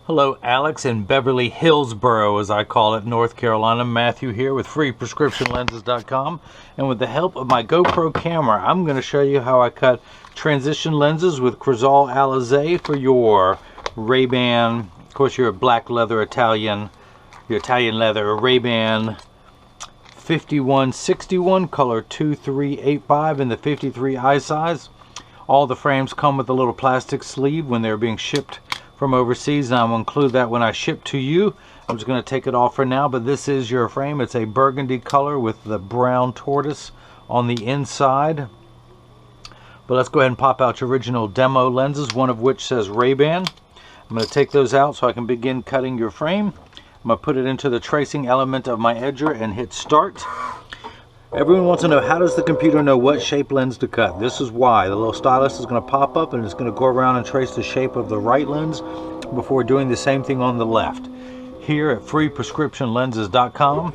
Hello, Alex in Beverly Hillsboro, as I call it, North Carolina. Matthew here with freeprescriptionlenses.com. And with the help of my GoPro camera, I'm going to show you how I cut transition lenses with Crizal Alize for your RayBan, of course, your black leather Italian, your Italian leather RayBan 5161, color 2385 in the 53 eye size. All the frames come with a little plastic sleeve when they're being shipped from overseas, and I'm going to include that when I ship to you. I'm just going to take it off for now, but this is your frame. It's a burgundy color with the brown tortoise on the inside. But let's go ahead and pop out your original demo lenses, one of which says RayBan. I'm going to take those out so I can begin cutting your frame. I'm going to put it into the tracing element of my edger and hit start. Everyone wants to know, how does the computer know what shape lens to cut? This is why. The little stylus is going to pop up and it's going to go around and trace the shape of the right lens before doing the same thing on the left. Here at freeprescriptionlenses.com,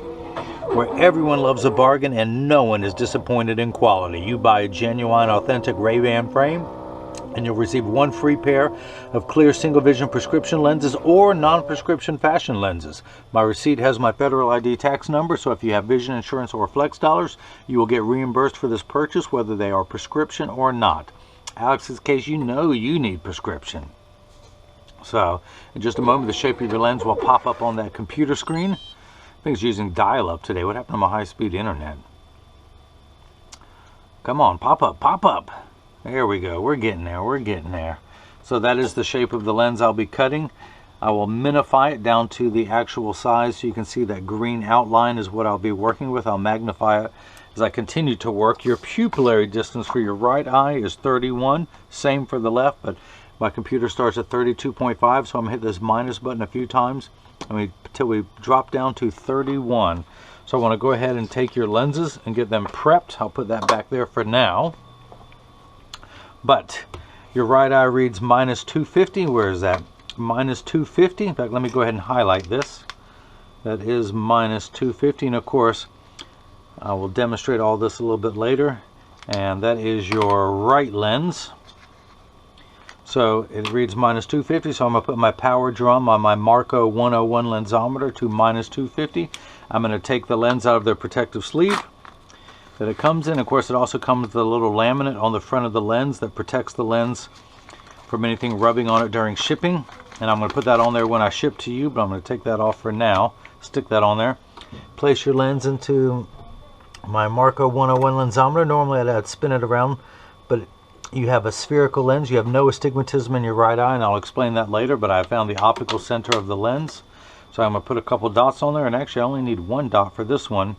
where everyone loves a bargain and no one is disappointed in quality. You buy a genuine, authentic RayBan frame and you'll receive one free pair of clear single vision prescription lenses or non-prescription fashion lenses. My receipt has my federal ID tax number, so if you have vision insurance or flex dollars, you will get reimbursed for this purchase, whether they are prescription or not. Alex's case, you know you need prescription. So in just a moment, the shape of your lens will pop up on that computer screen. I think it's using dial-up today. What happened to my high-speed internet? Come on, pop up, pop up. There we go. We're getting there. We're getting there. So that is the shape of the lens I'll be cutting. I will minify it down to the actual size so you can see that green outline is what I'll be working with. I'll magnify it as I continue to work. Your pupillary distance for your right eye is 31. Same for the left, but my computer starts at 32.5, so I'm going to hit this minus button a few times until we drop down to 31. So I want to go ahead and take your lenses and get them prepped. I'll put that back there for now. But your right eye reads minus 250. Where is that? Minus 250. In fact, let me go ahead and highlight this. That is minus 250. And of course, I will demonstrate all this a little bit later. And that is your right lens. So it reads minus 250. So I'm going to put my power drum on my Marco 101 lensometer to minus 250. I'm going to take the lens out of the protective sleeve that it comes in. Of course, it also comes with a little laminate on the front of the lens that protects the lens from anything rubbing on it during shipping. And I'm going to put that on there when I ship to you, but I'm going to take that off for now. Stick that on there. Place your lens into my Marco 101 lensometer. Normally I'd spin it around, but you have a spherical lens. You have no astigmatism in your right eye, and I'll explain that later, but I found the optical center of the lens. So I'm going to put a couple dots on there, and actually I only need one dot for this one,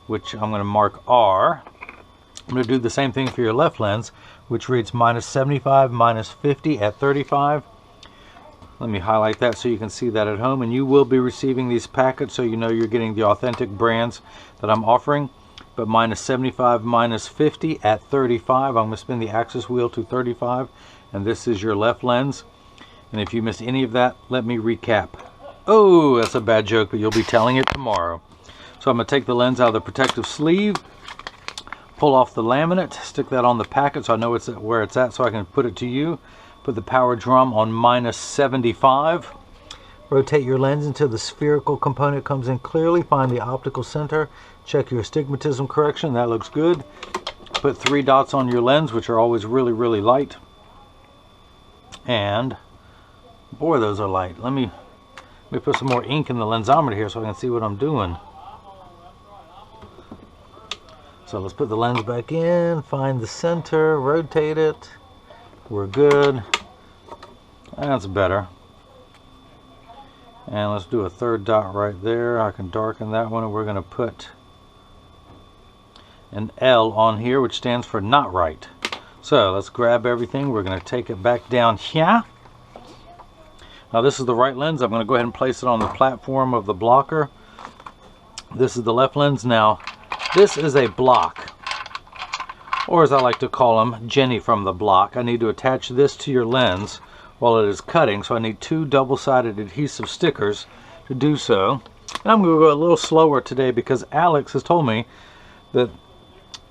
which I'm going to mark R. I'm going to do the same thing for your left lens, which reads minus 75, minus 50 at 35. Let me highlight that so you can see that at home. And you will be receiving these packets so you know you're getting the authentic brands that I'm offering. But minus 75, minus 50 at 35. I'm going to spin the axis wheel to 35. And this is your left lens. And if you missed any of that, let me recap. Oh, that's a bad joke, but you'll be telling it tomorrow. So I'm going to take the lens out of the protective sleeve, pull off the laminate, stick that on the packet so I know it's where it's at so I can put it to you. Put the power drum on minus 75. Rotate your lens until the spherical component comes in clearly. Find the optical center. Check your astigmatism correction. That looks good. Put 3 dots on your lens, which are always really, really light. And boy, those are light. Let me put some more ink in the lensometer here so I can see what I'm doing. So let's put the lens back in, find the center, rotate it. We're good. That's better. And let's do a 3rd dot right there. I can darken that one, and we're going to put an L on here, which stands for not right. So let's grab everything. We're going to take it back down here. Now this is the right lens. I'm going to go ahead and place it on the platform of the blocker. This is the left lens. Now this is a block, or as I like to call them, Jenny from the block. I need to attach this to your lens while it is cutting, so I need 2 double-sided adhesive stickers to do so. And I'm going to go a little slower today because Alex has told me that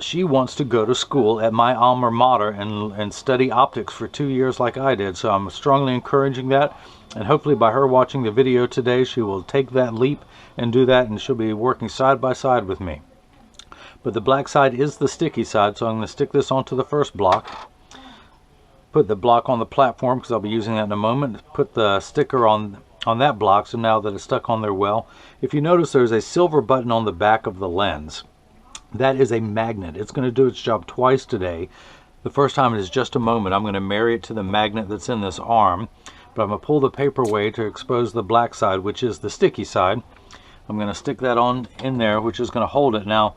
she wants to go to school at my alma mater and study optics for 2 years like I did. So I'm strongly encouraging that, and hopefully by her watching the video today, she will take that leap and do that, and she'll be working side by side with me. But the black side is the sticky side, so I'm going to stick this onto the first block. Put the block on the platform because I'll be using that in a moment. Put the sticker on that block, so now that it's stuck on there well. If you notice, there's a silver button on the back of the lens. That is a magnet. It's going to do its job twice today. The first time is just a moment. I'm going to marry it to the magnet that's in this arm, but I'm going to pull the paper away to expose the black side, which is the sticky side. I'm going to stick that on in there, which is going to hold it. Now,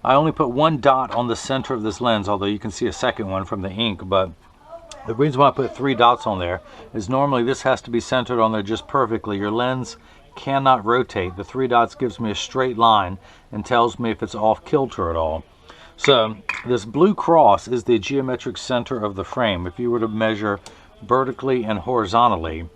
I only put one dot on the center of this lens, although you can see a second one from the ink, but the reason why I put 3 dots on there is normally this has to be centered on there just perfectly. Your lens cannot rotate. The 3 dots gives me a straight line and tells me if it's off kilter at all. So this blue cross is the geometric center of the frame. If you were to measure vertically and horizontally,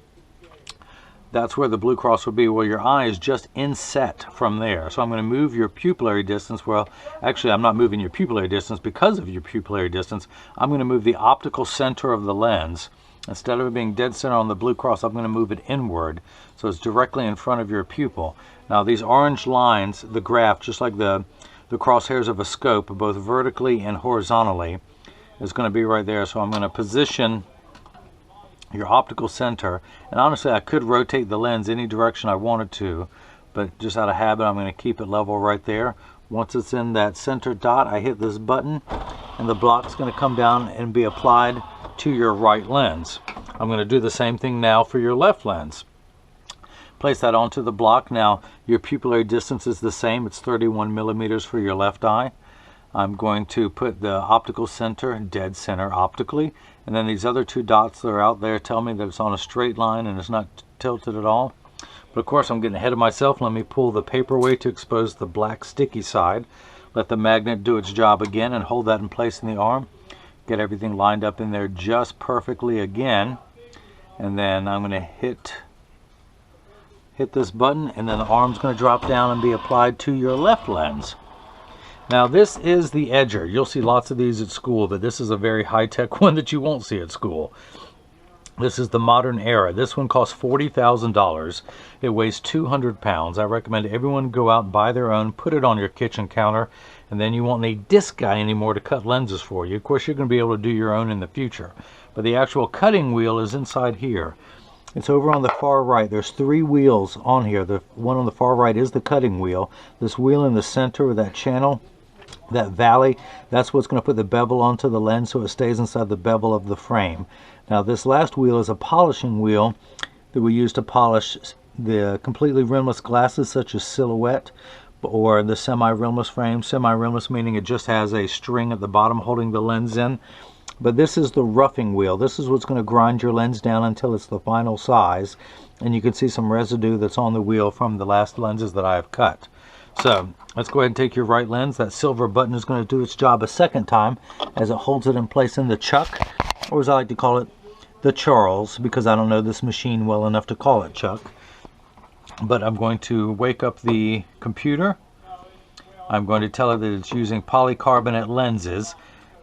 that's where the blue cross would be. Well, your eye is just inset from there. So I'm going to move your pupillary distance. Well, actually, I'm not moving your pupillary distance because of your pupillary distance. I'm going to move the optical center of the lens. Instead of it being dead center on the blue cross, I'm going to move it inward, so it's directly in front of your pupil. Now, these orange lines, the graph, just like the crosshairs of a scope, both vertically and horizontally, is going to be right there. So I'm going to position your optical center, and honestly I could rotate the lens any direction I wanted to, but just out of habit I'm going to keep it level right there. Once it's in that center dot, I hit this button and the block's going to come down and be applied to your right lens. I'm going to do the same thing now for your left lens. Place that onto the block. Now your pupillary distance is the same, it's 31 millimeters for your left eye. I'm going to put the optical center dead center optically, and then these other 2 dots that are out there tell me that it's on a straight line and it's not tilted at all. But of course I'm getting ahead of myself. Let me pull the paper away to expose the black sticky side. Let the magnet do its job again and hold that in place in the arm. Get everything lined up in there just perfectly again, and then I'm going to hit this button, and then the arm's going to drop down and be applied to your left lens. Now this is the edger. You'll see lots of these at school, but this is a very high-tech one that you won't see at school. This is the modern era. This one costs $40,000. It weighs 200 pounds. I recommend everyone go out and buy their own, put it on your kitchen counter, and then you won't need this guy anymore to cut lenses for you. Of course, you're going to be able to do your own in the future. But the actual cutting wheel is inside here. It's over on the far right. There's 3 wheels on here. The one on the far right is the cutting wheel. This wheel in the center of that channel, that valley, that's what's going to put the bevel onto the lens so it stays inside the bevel of the frame. Now this last wheel is a polishing wheel that we use to polish the completely rimless glasses such as Silhouette or the semi-rimless frame. Semi-rimless meaning it just has a string at the bottom holding the lens in. But this is the roughing wheel. This is what's going to grind your lens down until it's the final size. And you can see some residue that's on the wheel from the last lenses that I have cut. So let's go ahead and take your right lens. That silver button is going to do its job a second time as it holds it in place in the chuck, or as I like to call it, the Charles, because I don't know this machine well enough to call it chuck. But I'm going to wake up the computer. I'm going to tell it that it's using polycarbonate lenses.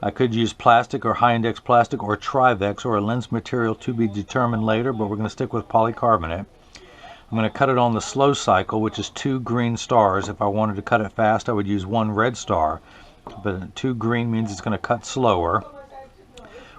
I could use plastic or high index plastic or Trivex or a lens material to be determined later, but we're going to stick with polycarbonate. I'm going to cut it on the slow cycle, which is 2 green stars. If I wanted to cut it fast, I would use 1 red star. But 2 green means it's going to cut slower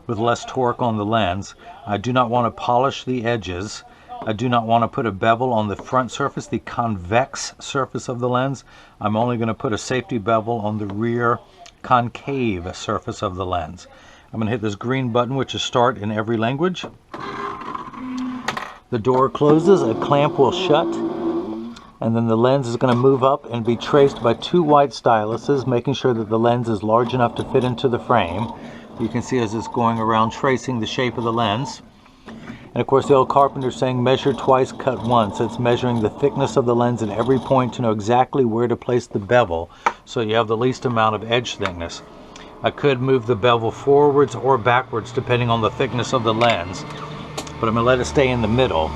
with less torque on the lens. I do not want to polish the edges. I do not want to put a bevel on the front surface, the convex surface of the lens. I'm only going to put a safety bevel on the rear concave surface of the lens. I'm going to hit this green button, which is start in every language. The door closes, a clamp will shut, and then the lens is going to move up and be traced by 2 white styluses, making sure that the lens is large enough to fit into the frame. You can see as it's going around tracing the shape of the lens. And of course the old carpenter saying measure twice, cut once. It's measuring the thickness of the lens at every point to know exactly where to place the bevel so you have the least amount of edge thickness. I could move the bevel forwards or backwards depending on the thickness of the lens, but I'm going to let it stay in the middle.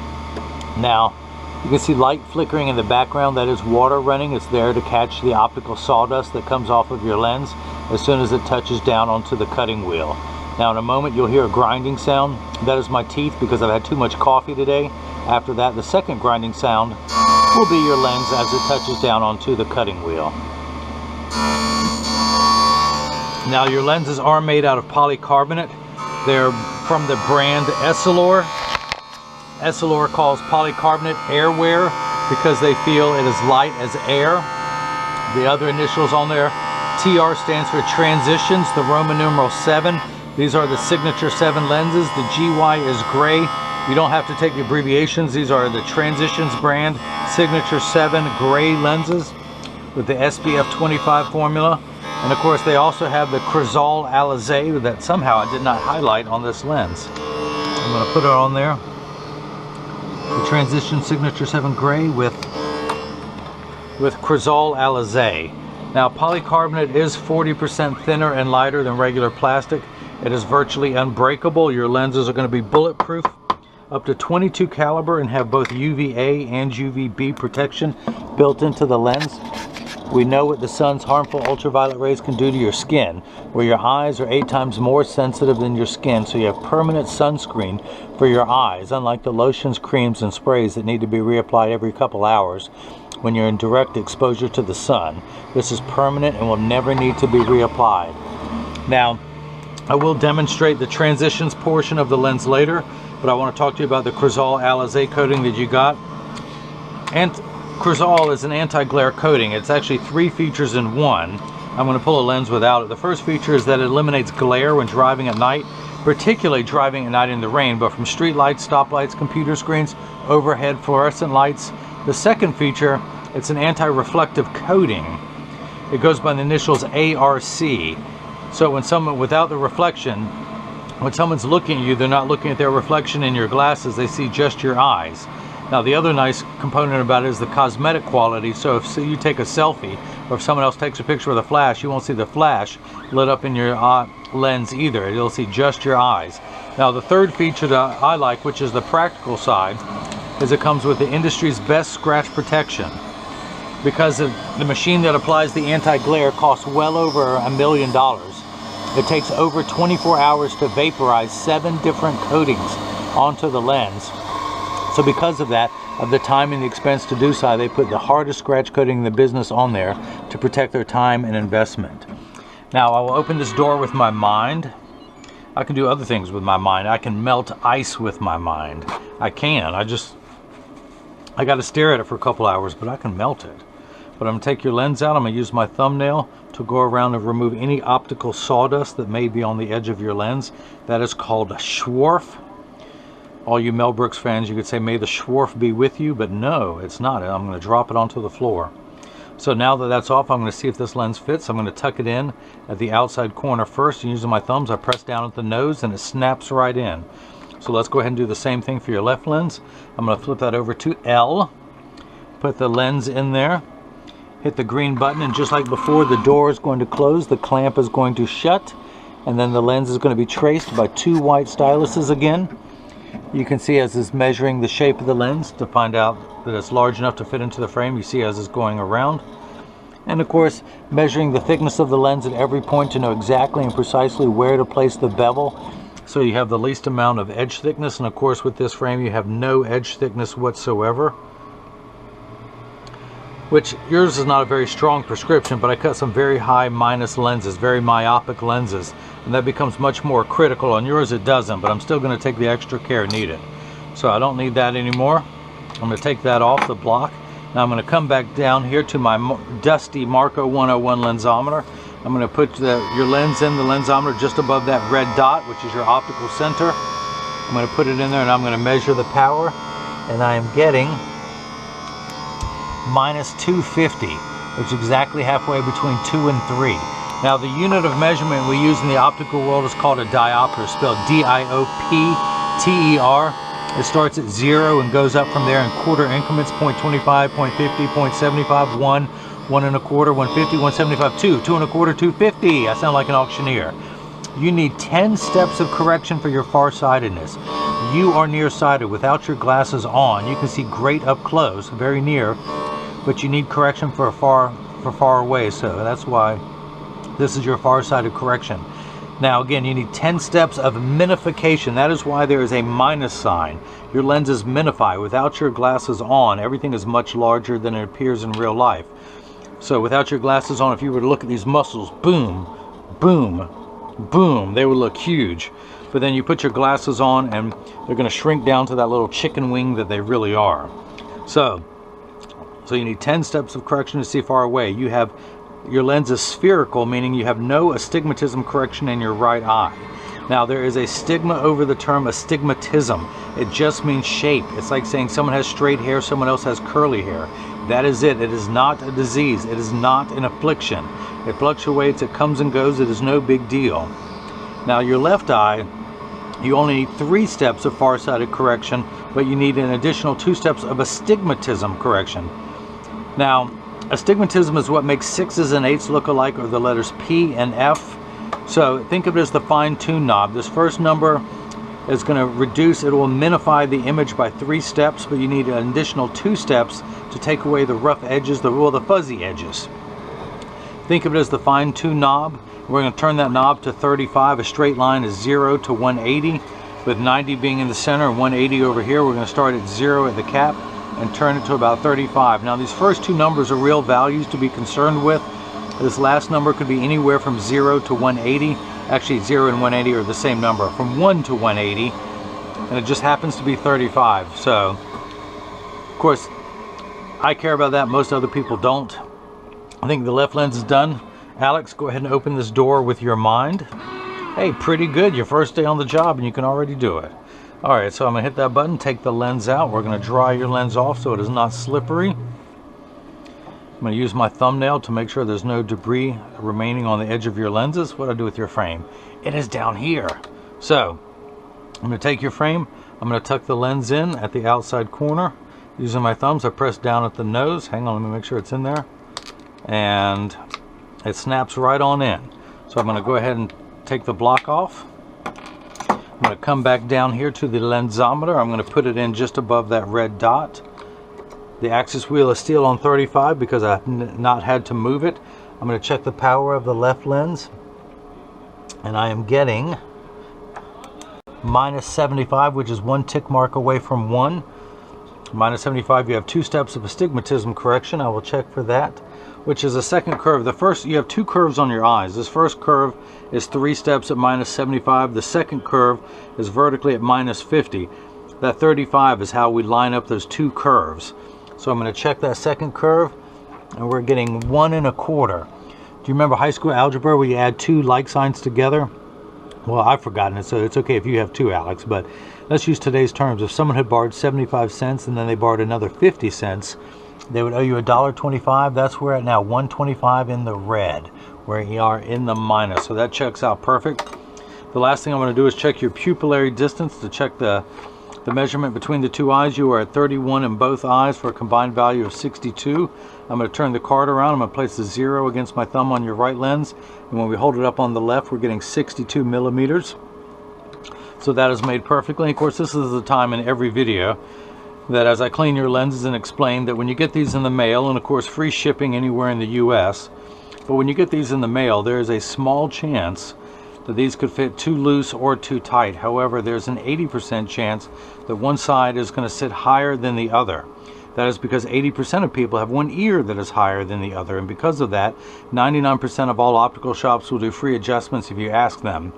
Now you can see light flickering in the background. That is water running. It's there to catch the optical sawdust that comes off of your lens. as soon as it touches down onto the cutting wheel. Now in a moment you'll hear a grinding sound. That is my teeth because I've had too much coffee today. After that, the second grinding sound will be your lens as it touches down onto the cutting wheel. Now your lenses are made out of polycarbonate. They're from the brand Essilor. Essilor calls polycarbonate airwear because they feel it is light as air. The other initials on there, TR stands for transitions, the Roman numeral 7. These are the signature 7 lenses. The GY is gray. You don't have to take the abbreviations. These are the Transitions brand signature 7 gray lenses with the SPF 25 formula. And of course they also have the Crizal Alize that somehow I did not highlight on this lens. I'm going to put it on there. The Transition signature 7 gray with Crizal Alize. Now polycarbonate is 40% thinner and lighter than regular plastic. It is virtually unbreakable. Your lenses are going to be bulletproof, up to 22 caliber, and have both UVA and UVB protection built into the lens. We know what the sun's harmful ultraviolet rays can do to your skin, where your eyes are 8 times more sensitive than your skin, so you have permanent sunscreen for your eyes, unlike the lotions, creams, and sprays that need to be reapplied every couple hours when you're in direct exposure to the sun. This is permanent and will never need to be reapplied. Now, I will demonstrate the transitions portion of the lens later, but I want to talk to you about the Crizal Alize coating that you got. And Crizal is an anti-glare coating. It's actually 3 features in one. I'm going to pull a lens without it. The first feature is that it eliminates glare when driving at night, particularly driving at night in the rain, but from street lights, stoplights, computer screens, overhead fluorescent lights. The second feature, it's an anti-reflective coating. It goes by the initials ARC. So when someone, without the reflection, when someone's looking at you, they're not looking at their reflection in your glasses, they see just your eyes. Now the other nice component about it is the cosmetic quality. So if you take a selfie, or if someone else takes a picture with a flash, you won't see the flash lit up in your lens either. You'll see just your eyes. Now the third feature that I like, which is the practical side, is it comes with the industry's best scratch protection. Because the machine that applies the anti-glare costs well over $1 million. It takes over 24 hours to vaporize 7 different coatings onto the lens. So because of that, of the time and the expense to do so, they put the hardest scratch coating in the business on there to protect their time and investment. Now I will open this door with my mind. I can do other things with my mind. I can melt ice with my mind. I can. I got to stare at it for a couple hours, but I can melt it. But I'm going to take your lens out. I'm going to use my thumbnail to go around and remove any optical sawdust that may be on the edge of your lens. That is called a Schwarf. All you Mel Brooks fans, you could say, may the Schwarf be with you, but no, it's not. I'm going to drop it onto the floor. So now that that's off, I'm going to see if this lens fits. I'm going to tuck it in at the outside corner first. Using my thumbs, I press down at the nose and it snaps right in. So let's go ahead and do the same thing for your left lens. I'm going to flip that over to L. Put the lens in there. Hit the green button, and just like before, the door is going to close, the clamp is going to shut, and then the lens is going to be traced by 2 white styluses again. You can see as it's measuring the shape of the lens to find out that it's large enough to fit into the frame. You see as it's going around. And of course, measuring the thickness of the lens at every point to know exactly and precisely where to place the bevel, so you have the least amount of edge thickness. And of course with this frame you have no edge thickness whatsoever, which yours is not a very strong prescription, but I cut some very high minus lenses, very myopic lenses, and that becomes much more critical. On yours it doesn't, but I'm still going to take the extra care needed. So I don't need that anymore. I'm going to take that off the block. Now I'm going to come back down here to my dusty Marco 101 lensometer. I'm going to put your lens in the lensometer just above that red dot, which is your optical center. I'm going to put it in there and I'm going to measure the power, and I am getting minus 250, which is exactly halfway between 2 and 3. Now the unit of measurement we use in the optical world is called a diopter, spelled D-I-O-P-T-E-R. It starts at 0 and goes up from there in quarter increments, 0.25, 0.50, 0.75, 1, 1 1/4, 150, 175, 2, 2 1/4, 250. I sound like an auctioneer. You need 10 steps of correction for your farsightedness. You are nearsighted. Without your glasses on, you can see great up close, very near, but you need correction for far away. So that's why This is your far-sighted correction. Now again, you need 10 steps of minification. That is why there is a minus sign. Your lenses minify. Without your glasses on, everything is much larger than it appears in real life. So without your glasses on, if you were to look at these muscles, boom, boom, boom, they would look huge. But then you put your glasses on and they're going to shrink down to that little chicken wing that they really are. So you need 10 steps of correction to see far away. Your lens is spherical, meaning you have no astigmatism correction in your right eye. Now there is a stigma over the term astigmatism. It just means shape. It's like saying someone has straight hair, someone else has curly hair. That is it. It is not a disease. It is not an affliction. It fluctuates, it comes and goes, it is no big deal. Now your left eye, you only need 3 steps of far-sighted correction, but you need an additional 2 steps of astigmatism correction. Now, astigmatism is what makes 6s and 8s look alike, or the letters P and F. So think of it as the fine-tune knob. This first number is going to reduce, it will minify the image by 3 steps, but you need an additional 2 steps to take away the rough edges, the fuzzy edges. Think of it as the fine-tune knob. We're going to turn that knob to 35. A straight line is 0 to 180, with 90 being in the center and 180 over here. We're going to start at 0 at the cap and turn it to about 35. Now these first 2 numbers are real values to be concerned with. This last number could be anywhere from 0 to 180. Actually 0 and 180 are the same number, from 1 to 180, and it just happens to be 35. So of course I care about that, most other people don't. I think the left lens is done. Alex, go ahead and open this door with your mind. Hey, pretty good. Your first day on the job and you can already do it. Alright, so I'm going to hit that button, take the lens out. We're going to dry your lens off so it is not slippery. I'm going to use my thumbnail to make sure there's no debris remaining on the edge of your lenses. What do I do with your frame? It is down here. So, I'm going to take your frame. I'm going to tuck the lens in at the outside corner. Using my thumbs, I press down at the nose. Hang on, let me make sure it's in there. And it snaps right on in. So I'm going to go ahead and take the block off. I'm going to come back down here to the lensometer. I'm going to put it in just above that red dot. The axis wheel is still on 35 because I've not had to move it. I'm going to check the power of the left lens, and I am getting minus 75, which is 1 tick mark away from 1. Minus 75, you have 2 steps of astigmatism correction. I will check for that, which is a second curve. The first, you have 2 curves on your eyes. This first curve is 3 steps at minus 75. The second curve is vertically at minus 50. That 35 is how we line up those 2 curves. So I'm going to check that second curve, and we're getting 1 1/4. Do you remember high school algebra where you add 2 like signs together? Well, I've forgotten it, so it's okay if you have 2, Alex, but let's use today's terms. If someone had borrowed 75 cents and then they borrowed another 50 cents, they would owe you $1.25. That's where we're at now, 125 in the red, where you are in the minus. So that checks out perfect. The last thing I'm going to do is check your pupillary distance to check the measurement between the 2 eyes. You are at 31 in both eyes for a combined value of 62. I'm going to turn the card around. I'm going to place the 0 against my thumb on your right lens, and when we hold it up on the left, we're getting 62 millimeters. So that is made perfectly. Of course, this is the time in every video that as I clean your lenses and explain that when you get these in the mail, and of course free shipping anywhere in the US, but when you get these in the mail, there is a small chance that these could fit too loose or too tight. However, there's an 80% chance that one side is going to sit higher than the other. That is because 80% of people have one ear that is higher than the other, and because of that, 99% of all optical shops will do free adjustments if you ask them.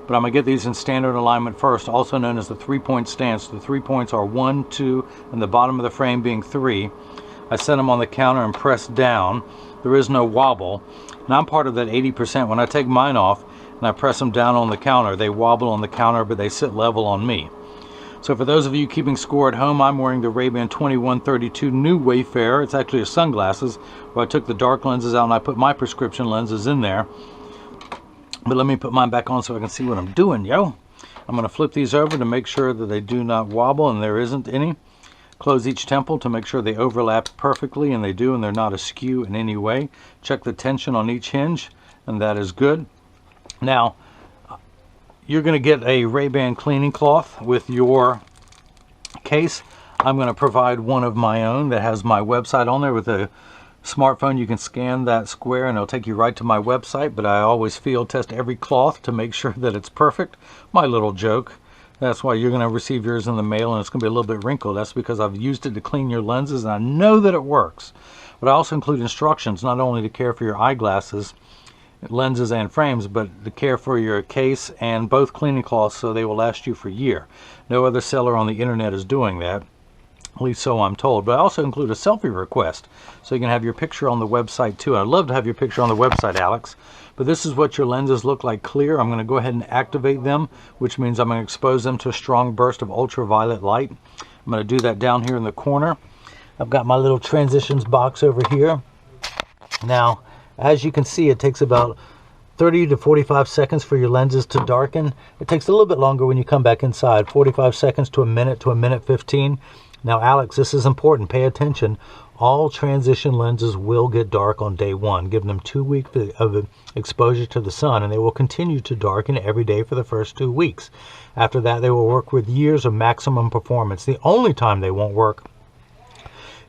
But I'm going to get these in standard alignment first, also known as the 3-point stance. The 3 points are 1, 2, and the bottom of the frame being 3. I set them on the counter and press down. There is no wobble. And I'm part of that 80%. When I take mine off and I press them down on the counter, they wobble on the counter, but they sit level on me. So for those of you keeping score at home, I'm wearing the RayBan 2132 New Wayfarer. It's actually a sunglasses where I took the dark lenses out and I put my prescription lenses in there. But let me put mine back on so I can see what I'm doing, yo. I'm going to flip these over to make sure that they do not wobble, and there isn't any. Close each temple to make sure they overlap perfectly, and they do, and they're not askew in any way. Check the tension on each hinge, and that is good. Now, you're going to get a RayBan cleaning cloth with your case. I'm going to provide one of my own that has my website on there with a smartphone, you can scan that square and it'll take you right to my website, but I always field test every cloth to make sure that it's perfect. My little joke. That's why you're going to receive yours in the mail and it's going to be a little bit wrinkled. That's because I've used it to clean your lenses and I know that it works. But I also include instructions not only to care for your eyeglasses, lenses and frames, but to care for your case and both cleaning cloths so they will last you for a year. No other seller on the internet is doing that, at least so I'm told. But I also include a selfie request so you can have your picture on the website too. I'd love to have your picture on the website, Alex. But this is what your lenses look like clear. I'm going to go ahead and activate them, which means I'm going to expose them to a strong burst of ultraviolet light. I'm going to do that down here in the corner. I've got my little transitions box over here. Now, as you can see, it takes about 30 to 45 seconds for your lenses to darken. It takes a little bit longer when you come back inside, 45 seconds to a minute 15. Now, Alex, this is important. Pay attention. All transition lenses will get dark on day one. Give them 2 weeks of exposure to the sun, and they will continue to darken every day for the first 2 weeks. After that, they will work with years of maximum performance. The only time they won't work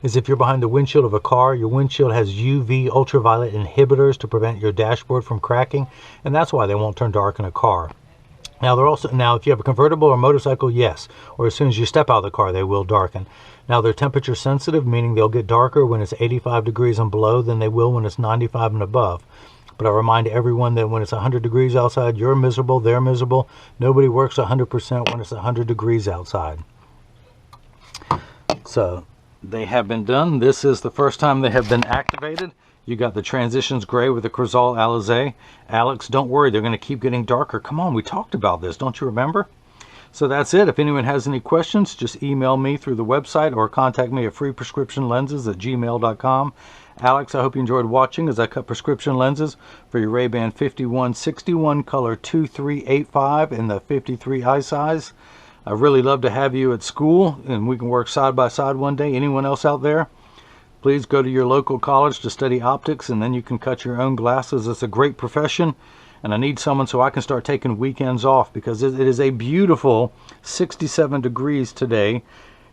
is if you're behind the windshield of a car. Your windshield has UV ultraviolet inhibitors to prevent your dashboard from cracking, and that's why they won't turn dark in a car. Now, if you have a convertible or motorcycle, yes, or as soon as you step out of the car, they will darken. Now, they're temperature sensitive, meaning they'll get darker when it's 85 degrees and below than they will when it's 95 and above. But I remind everyone that when it's 100 degrees outside, you're miserable, they're miserable. Nobody works 100% when it's 100 degrees outside. So they have been done. This is the first time they have been activated. You got the transitions gray with the Crizal Alize. Alex, don't worry, they're going to keep getting darker. Come on, we talked about this, don't you remember? So that's it. If anyone has any questions, just email me through the website or contact me at freeprescriptionlenses@gmail.com. Alex, I hope you enjoyed watching as I cut prescription lenses for your RayBan 5161 color 2385 in the 53 eye size. I'd really love to have you at school and we can work side by side one day. Anyone else out there? Please go to your local college to study optics and then you can cut your own glasses. It's a great profession and I need someone so I can start taking weekends off because it is a beautiful 67 degrees today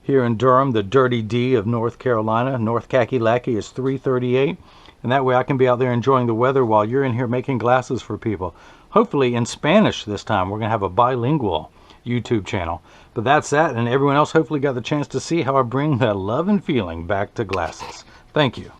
here in Durham, the dirty D of North Carolina. North Kakalaki is 338 and that way I can be out there enjoying the weather while you're in here making glasses for people. Hopefully in Spanish this time. We're going to have a bilingual YouTube channel. But that's that, and everyone else hopefully got the chance to see how I bring that love and feeling back to glasses. Thank you.